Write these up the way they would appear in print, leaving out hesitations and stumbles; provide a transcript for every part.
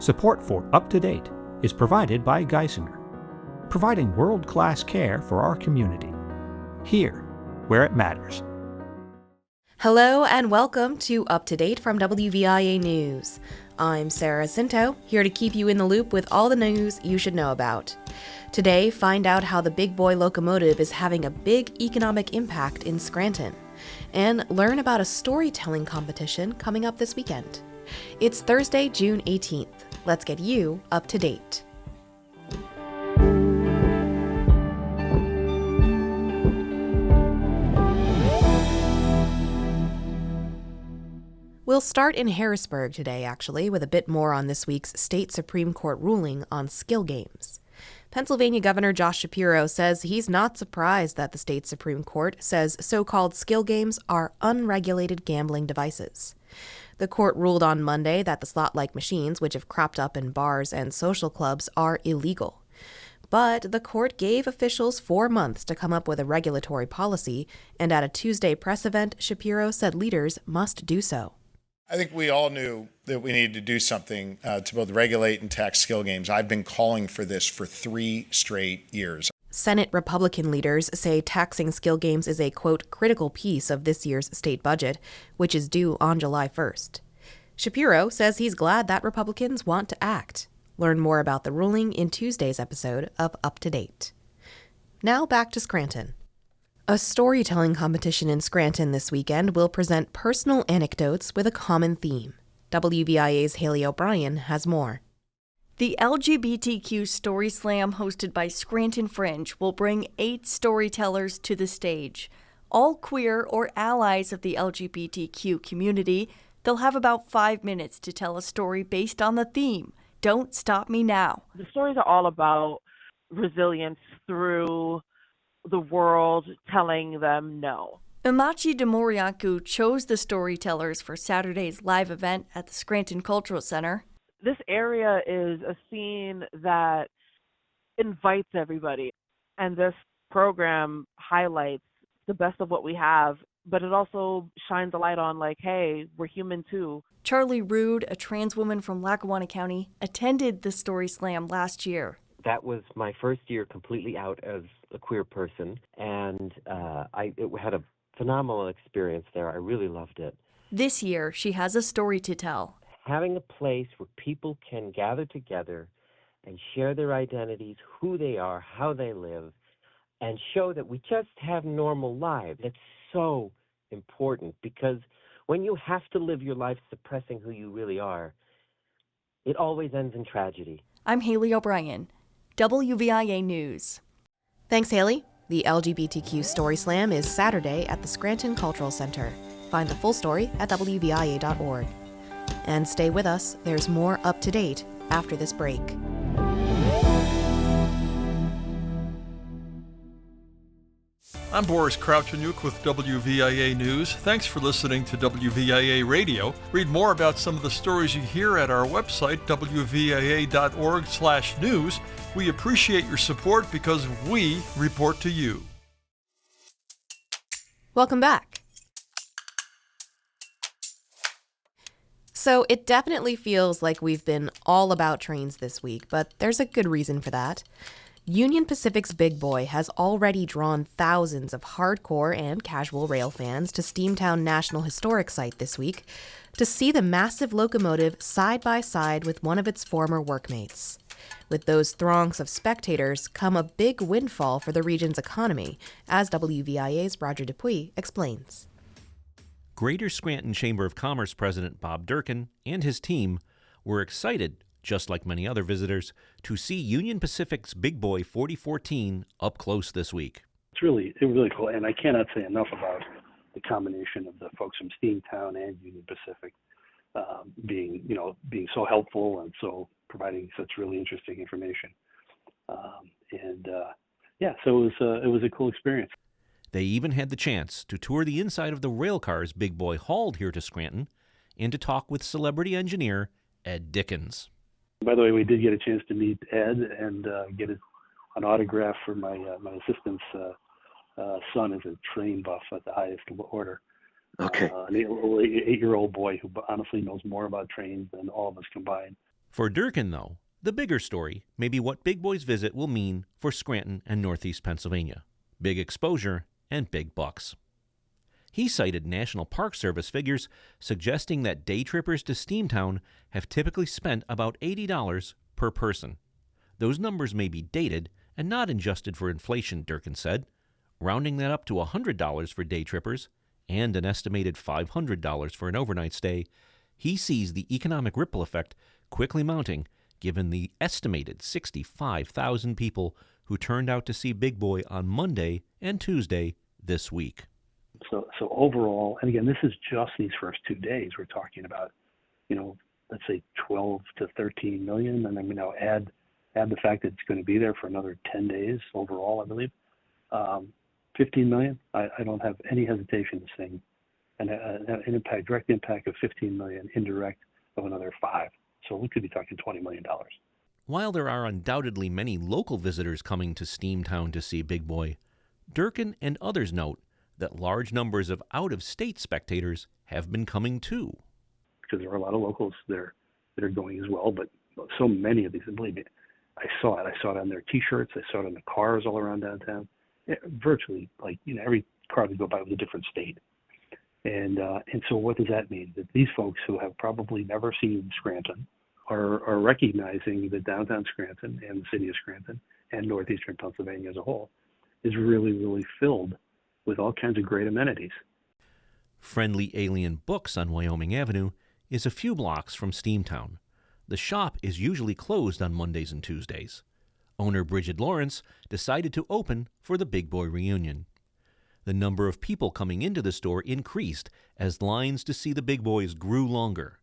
Support for Up to Date is provided by Geisinger, providing world-class care for our community, here where it matters. Hello and welcome to Up to Date from WVIA News. I'm Sarah Scinto, here to keep you in the loop with all the news you should know about. Today, find out how the big boy locomotive is having a big economic impact in Scranton, and learn about a storytelling competition coming up this weekend. It's Thursday, June 18th. Let's get you up to date. We'll start in Harrisburg today, actually, with a bit more on this week's state Supreme Court ruling on skill games. Pennsylvania Governor Josh Shapiro says he's not surprised that the state Supreme Court says so-called skill games are unregulated gambling devices. The court ruled on Monday that the slot-like machines, which have cropped up in bars and social clubs, are illegal. But the court gave officials 4 months to come up with a regulatory policy, and at a Tuesday press event, Shapiro said leaders must do so. I think we all knew that we needed to do something to both regulate and tax skill games. I've been calling for this for 3 straight years. Senate Republican leaders say taxing skill games is a, quote, critical piece of this year's state budget, which is due on July 1st. Shapiro says he's glad that Republicans want to act. Learn more about the ruling in Tuesday's episode of Up to Date. Now back to Scranton. A storytelling competition in Scranton this weekend will present personal anecdotes with a common theme. WVIA's Haley O'Brien has more. The LGBTQ Story Slam hosted by Scranton Fringe will bring 8 storytellers to the stage. All queer or allies of the LGBTQ community, they'll have about 5 minutes to tell a story based on the theme, Don't Stop Me Now. The stories are all about resilience through the world telling them no. Umachi Demoriaku chose the storytellers for Saturday's live event at the Scranton Cultural Center. This area is a scene that invites everybody, and this program highlights the best of what we have, but it also shines a light on, like, hey, we're human too. Charlie Rude, a trans woman from Lackawanna County, attended the Story Slam last year. That was my first year completely out as a queer person, and I had a phenomenal experience there. I really loved it. This year, she has a story to tell. Having a place where people can gather together and share their identities, who they are, how they live, and show that we just have normal lives. It's so important, because when you have to live your life suppressing who you really are, it always ends in tragedy. I'm Haley O'Brien, WVIA News. Thanks, Haley. The LGBTQ Story Slam is Saturday at the Scranton Cultural Center. Find the full story at WVIA.org. And stay with us, there's more Up to Date after this break. I'm Boris Kravchuk with WVIA News. Thanks for listening to WVIA Radio. Read more about some of the stories you hear at our website, WVIA.org/news. We appreciate your support because we report to you. Welcome back. So it definitely feels like we've been all about trains this week, but there's a good reason for that. Union Pacific's Big Boy has already drawn thousands of hardcore and casual rail fans to Steamtown National Historic Site this week to see the massive locomotive side by side with one of its former workmates. With those throngs of spectators come a big windfall for the region's economy, as WVIA's Roger Dupuis explains. Greater Scranton Chamber of Commerce President Bob Durkin and his team were excited, just like many other visitors, to see Union Pacific's Big Boy 4014 up close this week. It's really cool, and I cannot say enough about the combination of the folks from Steamtown and Union Pacific being so helpful and so providing such really interesting information. So it was a cool experience. They even had the chance to tour the inside of the rail cars Big Boy hauled here to Scranton and to talk with celebrity engineer Ed Dickens. By the way, we did get a chance to meet Ed and get an autograph for my assistant's son is a train buff at the highest order. Okay. An 8-year-old boy who honestly knows more about trains than all of us combined. For Durkin, though, the bigger story may be what Big Boy's visit will mean for Scranton and Northeast Pennsylvania. Big exposure and big bucks. He cited National Park Service figures suggesting that day trippers to Steamtown have typically spent about $80 per person. Those numbers may be dated and not adjusted for inflation, Durkin said, rounding that up to $100 for day trippers and an estimated $500 for an overnight stay. He sees the economic ripple effect quickly mounting given the estimated 65,000 people who turned out to see Big Boy on Monday and Tuesday this week. So overall, and again, this is just these first 2 days. We're talking about, let's say 12 to 13 million, and then add the fact that it's going to be there for another 10 days overall, I believe. 15 million. I don't have any hesitation in saying an direct impact of 15 million, indirect of another 5. So we could be talking $20 million. While there are undoubtedly many local visitors coming to Steamtown to see Big Boy, Durkin and others note that large numbers of out-of-state spectators have been coming too. Because there are a lot of locals that are going as well, but so many of these, and believe me, I saw it. I saw it on their T-shirts. I saw it on the cars all around downtown. Virtually, every car that go by was a different state. And so what does that mean? That these folks who have probably never seen Scranton are recognizing that downtown Scranton and the city of Scranton and northeastern Pennsylvania as a whole is really, really filled with all kinds of great amenities. Friendly Alien Books on Wyoming Avenue is a few blocks from Steamtown. The shop is usually closed on Mondays and Tuesdays. Owner Bridget Lawrence decided to open for the Big Boy reunion. The number of people coming into the store increased as lines to see the Big Boys grew longer.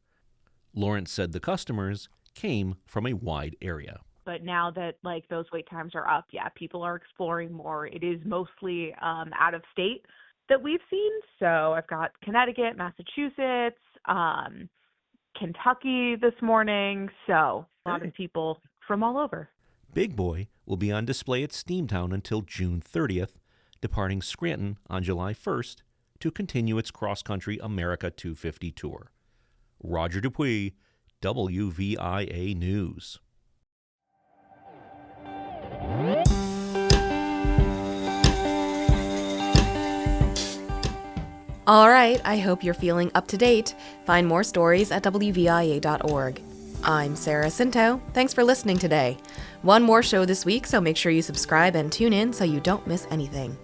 Lawrence said the customers came from a wide area. But now that those wait times are up, people are exploring more. It is mostly out of state that we've seen. So I've got Connecticut, Massachusetts, Kentucky this morning. So a lot of people from all over. Big Boy will be on display at Steamtown until June 30th, departing Scranton on July 1st to continue its cross-country America 250 tour. Roger Dupuis, WVIA News. All right, I hope you're feeling up to date. Find more stories at WVIA.org. I'm Sarah Scinto. Thanks for listening today. One more show this week, so make sure you subscribe and tune in so you don't miss anything.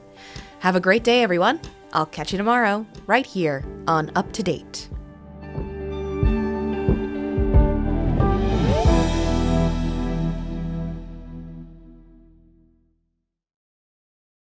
Have a great day, everyone. I'll catch you tomorrow, right here on Up to Date.